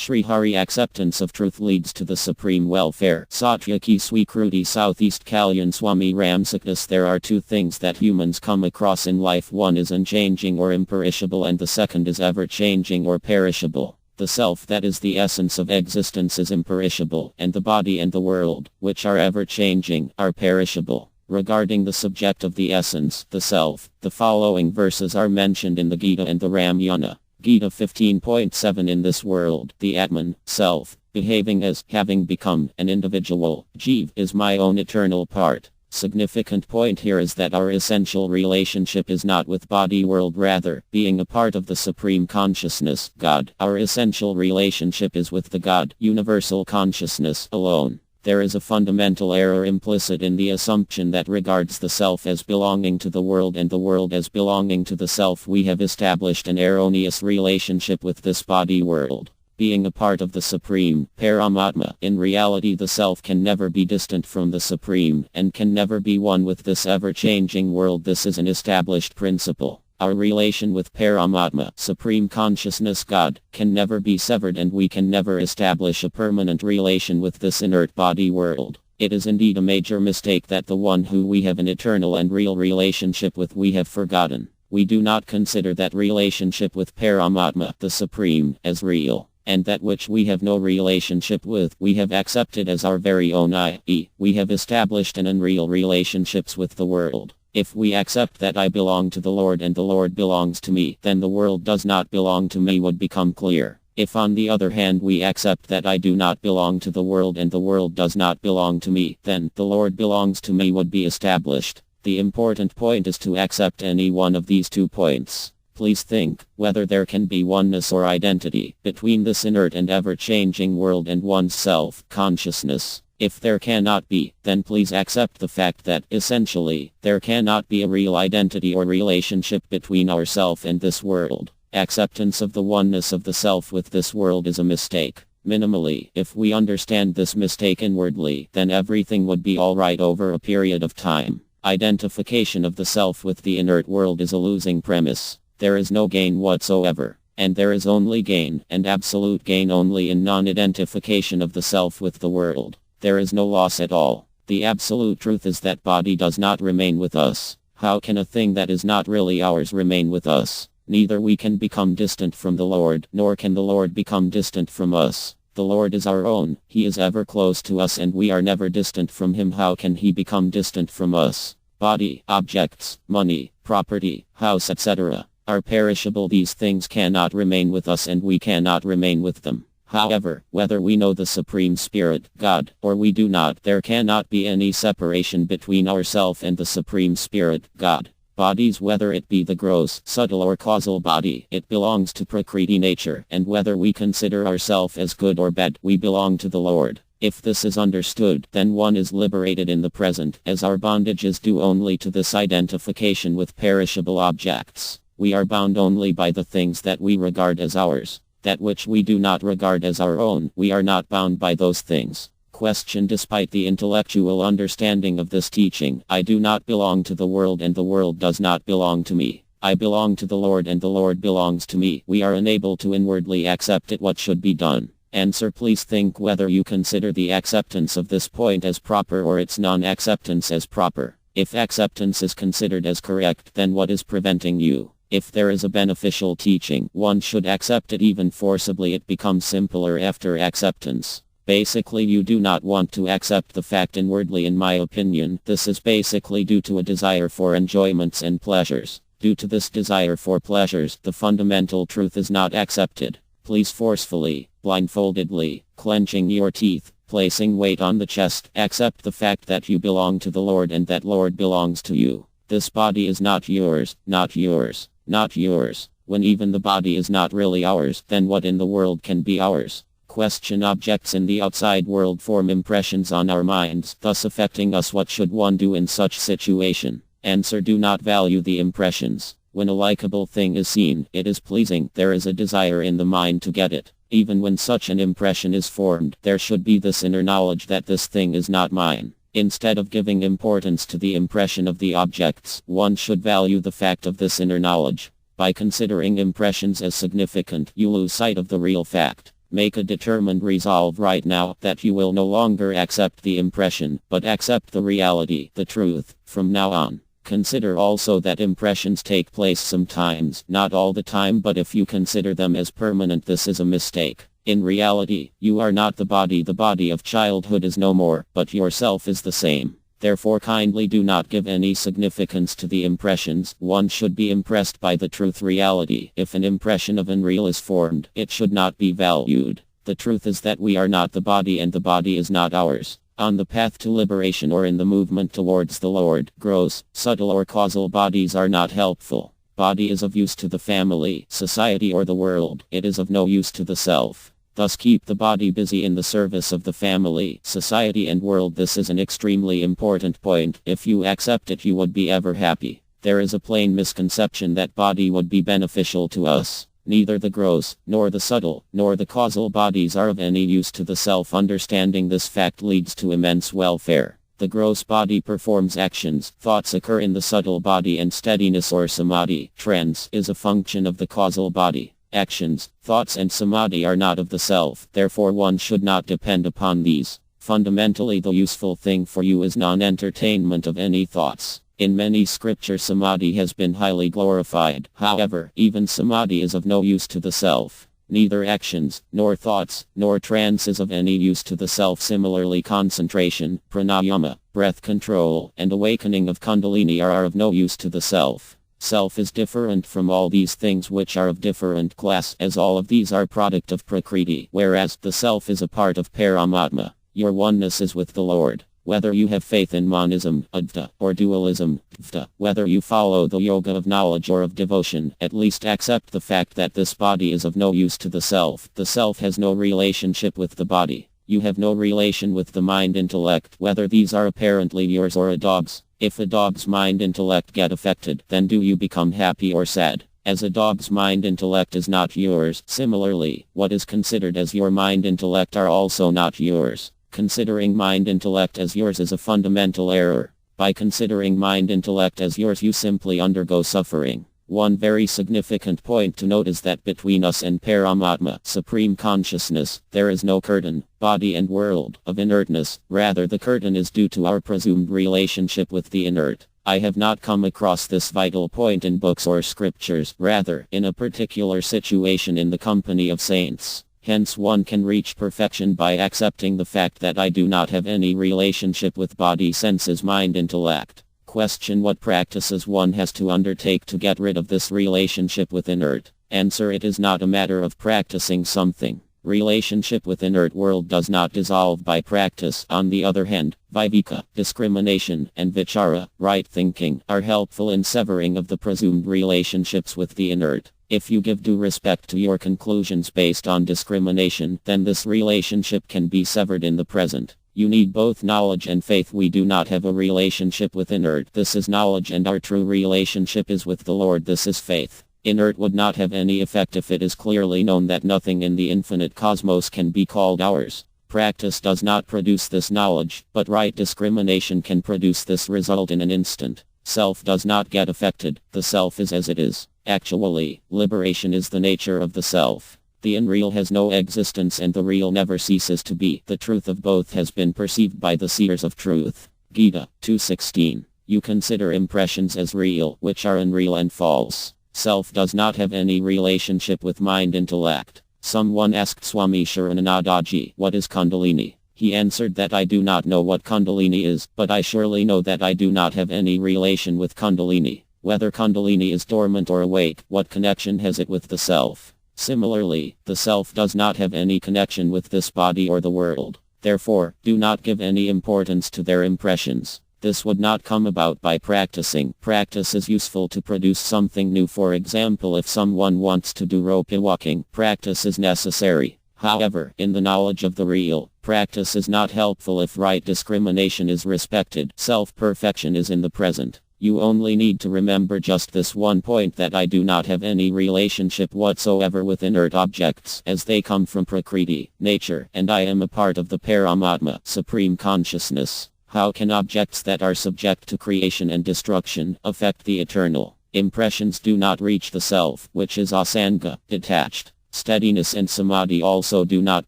Sri Hari acceptance of truth leads to the supreme welfare. Satyaki Swikruti Southeast Kalyan Swami Ramsukhdasji. There are two things that humans come across in life. One is unchanging or imperishable and the second is ever-changing or perishable. The self, that is the essence of existence, is imperishable, and the body and the world, which are ever-changing, are perishable. Regarding the subject of the essence, the self, the following verses are mentioned in the Gita and the Ramayana. Gita 15.7. In this world, the Atman, self, behaving as, having become, an individual, Jeev, is my own eternal part. Significant point here is that our essential relationship is not with body world, rather, being a part of the supreme consciousness, God. Our essential relationship is with the God, universal consciousness, alone. There is a fundamental error implicit in the assumption that regards the self as belonging to the world and the world as belonging to the self. We have established an erroneous relationship with this body world. Being a part of the Supreme, Paramatma, in reality the self can never be distant from the Supreme, and can never be one with this ever-changing world. This is an established principle. Our relation with Paramatma, Supreme Consciousness God, can never be severed, and we can never establish a permanent relation with this inert body world. It is indeed a major mistake that the one who we have an eternal and real relationship with we have forgotten. We do not consider that relationship with Paramatma, the Supreme, as real. And that which we have no relationship with, we have accepted as our very own, i.e., we have established an unreal relationships with the world. If we accept that I belong to the Lord and the Lord belongs to me, then the world does not belong to me would become clear. If on the other hand we accept that I do not belong to the world and the world does not belong to me, then the Lord belongs to me would be established. The important point is to accept any one of these 2 points. Please think whether there can be oneness or identity between this inert and ever-changing world and one's self, consciousness. If there cannot be, then please accept the fact that, essentially, there cannot be a real identity or relationship between ourself and this world. Acceptance of the oneness of the self with this world is a mistake. Minimally, if we understand this mistake inwardly, then everything would be alright over a period of time. Identification of the self with the inert world is a losing premise. There is no gain whatsoever. And there is only gain, and absolute gain only, in non-identification of the self with the world. There is no loss at all. The absolute truth is that body does not remain with us. How can a thing that is not really ours remain with us? Neither we can become distant from the Lord, nor can the Lord become distant from us. The Lord is our own. He is ever close to us and we are never distant from Him. How can He become distant from us? Body, objects, money, property, house, etc. are perishable. These things cannot remain with us and we cannot remain with them. However, whether we know the Supreme Spirit, God, or we do not, there cannot be any separation between ourself and the Supreme Spirit, God. Bodies, whether it be the gross, subtle or causal body, it belongs to Prakriti nature, and whether we consider ourselves as good or bad, we belong to the Lord. If this is understood, then one is liberated in the present, as our bondage is due only to this identification with perishable objects. We are bound only by the things that we regard as ours. That which we do not regard as our own, we are not bound by those things. Question: despite the intellectual understanding of this teaching, I do not belong to the world and the world does not belong to me. I belong to the Lord and the Lord belongs to me. We are unable to inwardly accept it. What should be done? Answer: please think whether you consider the acceptance of this point as proper or its non-acceptance as proper. If acceptance is considered as correct, then what is preventing you? If there is a beneficial teaching, one should accept it even forcibly. It becomes simpler after acceptance. Basically, you do not want to accept the fact inwardly, in my opinion. This is basically due to a desire for enjoyments and pleasures. Due to this desire for pleasures, the fundamental truth is not accepted. Please forcefully, blindfoldedly, clenching your teeth, placing weight on the chest, accept the fact that you belong to the Lord and that Lord belongs to you. This body is not yours, not yours. Not yours. When even the body is not really ours, then what in the world can be ours? Question: objects in the outside world form impressions on our minds, thus affecting us. What should one do in such situation? Answer: do not value the impressions. When a likable thing is seen, it is pleasing, there is a desire in the mind to get it. Even when such an impression is formed, there should be this inner knowledge that this thing is not mine. Instead of giving importance to the impression of the objects, one should value the fact of this inner knowledge. By considering impressions as significant, you lose sight of the real fact. Make a determined resolve right now that you will no longer accept the impression, but accept the reality, the truth, from now on. Consider also that impressions take place sometimes, not all the time, but if you consider them as permanent, this is a mistake. In reality, you are not the body of childhood is no more, but yourself is the same. Therefore kindly do not give any significance to the impressions. One should be impressed by the truth reality. If an impression of unreal is formed, it should not be valued. The truth is that we are not the body and the body is not ours. On the path to liberation or in the movement towards the Lord, gross, subtle or causal bodies are not helpful. Body is of use to the family, society or the world. It is of no use to the self. Thus keep the body busy in the service of the family, society and world. This is an extremely important point. If you accept it, you would be ever happy. There is a plain misconception that body would be beneficial to us. Neither the gross, nor the subtle, nor the causal bodies are of any use to the self. Understanding this fact leads to immense welfare. The gross body performs actions, thoughts occur in the subtle body, and steadiness or samadhi, trance, is a function of the causal body. Actions, thoughts and samadhi are not of the self, therefore one should not depend upon these. Fundamentally, the useful thing for you is non-entertainment of any thoughts. In many scriptures samadhi has been highly glorified. However, even samadhi is of no use to the self. Neither actions, nor thoughts, nor trance is of any use to the self. Similarly, concentration, pranayama, breath control, and awakening of kundalini are of no use to the self. Self is different from all these things which are of different class, as all of these are product of prakriti, whereas the self is a part of Paramatma. Your oneness is with the Lord. Whether you have faith in monism, advaita, or dualism, dvaita, whether you follow the yoga of knowledge or of devotion, at least accept the fact that this body is of no use to the self. The self has no relationship with the body. You have no relation with the mind intellect, whether these are apparently yours or a dog's. If a dog's mind intellect get affected, then do you become happy or sad? As a dog's mind intellect is not yours, similarly, what is considered as your mind intellect are also not yours. Considering mind intellect as yours is a fundamental error. By considering mind intellect as yours, you simply undergo suffering. One very significant point to note is that between us and Paramatma, Supreme Consciousness, there is no curtain, body and world, of inertness. Rather, the curtain is due to our presumed relationship with the inert. I have not come across this vital point in books or scriptures, rather, in a particular situation in the company of saints. Hence one can reach perfection by accepting the fact that I do not have any relationship with body, senses, mind, intellect. Question: what practices one has to undertake to get rid of this relationship with inert? Answer: it is not a matter of practicing something. Relationship with inert world does not dissolve by practice. On the other hand, viveka, discrimination, and vichara, right thinking, are helpful in severing of the presumed relationships with the inert. If you give due respect to your conclusions based on discrimination, then this relationship can be severed in the present. You need both knowledge and faith. We do not have a relationship with inert. This is knowledge, and our true relationship is with the Lord. This is faith. Inert would not have any effect if it is clearly known that nothing in the infinite cosmos can be called ours. Practice does not produce this knowledge, but right discrimination can produce this result in an instant. Self does not get affected. The self is as it is. Actually, liberation is the nature of the self. The unreal has no existence and the real never ceases to be. The truth of both has been perceived by the seers of truth. Gita 2:16. You consider impressions as real, which are unreal and false. Self does not have any relationship with mind intellect. Someone asked Swami Sharananadaji, what is Kundalini? He answered that I do not know what Kundalini is, but I surely know that I do not have any relation with Kundalini. Whether Kundalini is dormant or awake, what connection has it with the self? Similarly, the self does not have any connection with this body or the world. Therefore, do not give any importance to their impressions. This would not come about by practicing. Practice is useful to produce something new. For example, if someone wants to do rope walking, practice is necessary. However, in the knowledge of the real, practice is not helpful if right discrimination is respected. Self-perfection is in the present. You only need to remember just this one point, that I do not have any relationship whatsoever with inert objects, as they come from Prakriti, nature, and I am a part of the Paramatma, Supreme Consciousness. How can objects that are subject to creation and destruction affect the eternal? Impressions do not reach the self, which is asanga, detached. Steadiness and samadhi also do not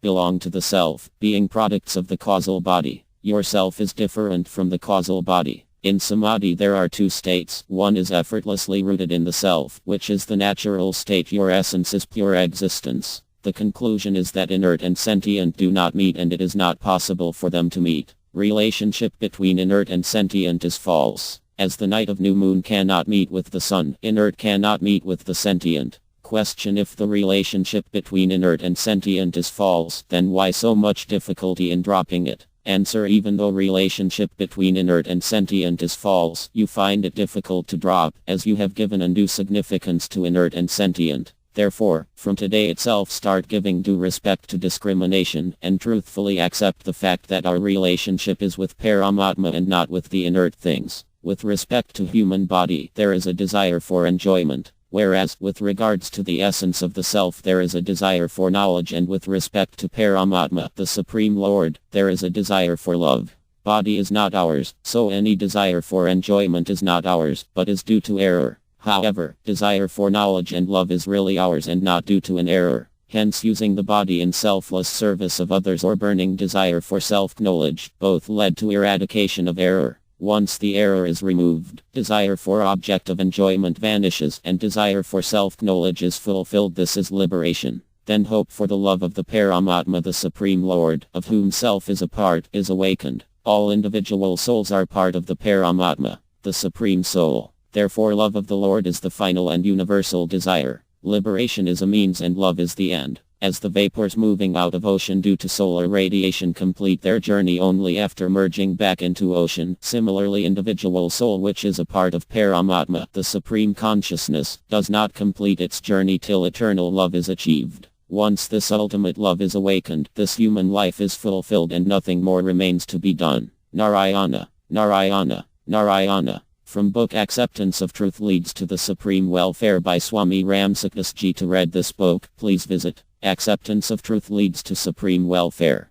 belong to the self, being products of the causal body. Yourself is different from the causal body. In samadhi there are two states. One is effortlessly rooted in the self, which is the natural state. Your essence is pure existence. The conclusion is that inert and sentient do not meet, and it is not possible for them to meet. Relationship between inert and sentient is false. As the night of new moon cannot meet with the sun, inert cannot meet with the sentient. Question: if the relationship between inert and sentient is false, then why so much difficulty in dropping it? Answer: even though relationship between inert and sentient is false, you find it difficult to drop, as you have given undue significance to inert and sentient. Therefore, from today itself start giving due respect to discrimination, and truthfully accept the fact that our relationship is with Paramatma and not with the inert things. With respect to human body, there is a desire for enjoyment. Whereas, with regards to the essence of the self, there is a desire for knowledge, and with respect to Paramatma, the Supreme Lord, there is a desire for love. Body is not ours, so any desire for enjoyment is not ours, but is due to error. However, desire for knowledge and love is really ours and not due to an error. Hence, using the body in selfless service of others or burning desire for self-knowledge, both led to eradication of error. Once the error is removed, desire for object of enjoyment vanishes and desire for self-knowledge is fulfilled. This is liberation. Then hope for the love of the Paramatma, the Supreme Lord, of whom self is a part, is awakened. All individual souls are part of the Paramatma, the Supreme Soul. Therefore, love of the Lord is the final and universal desire. Liberation is a means and love is the end. As the vapors moving out of ocean due to solar radiation complete their journey only after merging back into ocean, similarly individual soul, which is a part of Paramatma, the Supreme Consciousness, does not complete its journey till eternal love is achieved. Once this ultimate love is awakened, this human life is fulfilled and nothing more remains to be done. Narayana, Narayana, Narayana. From book Acceptance of Truth Leads to the Supreme Welfare by Swami Ramsukhdasji. To read this book, please visit Acceptance of Truth Leads to Supreme Welfare.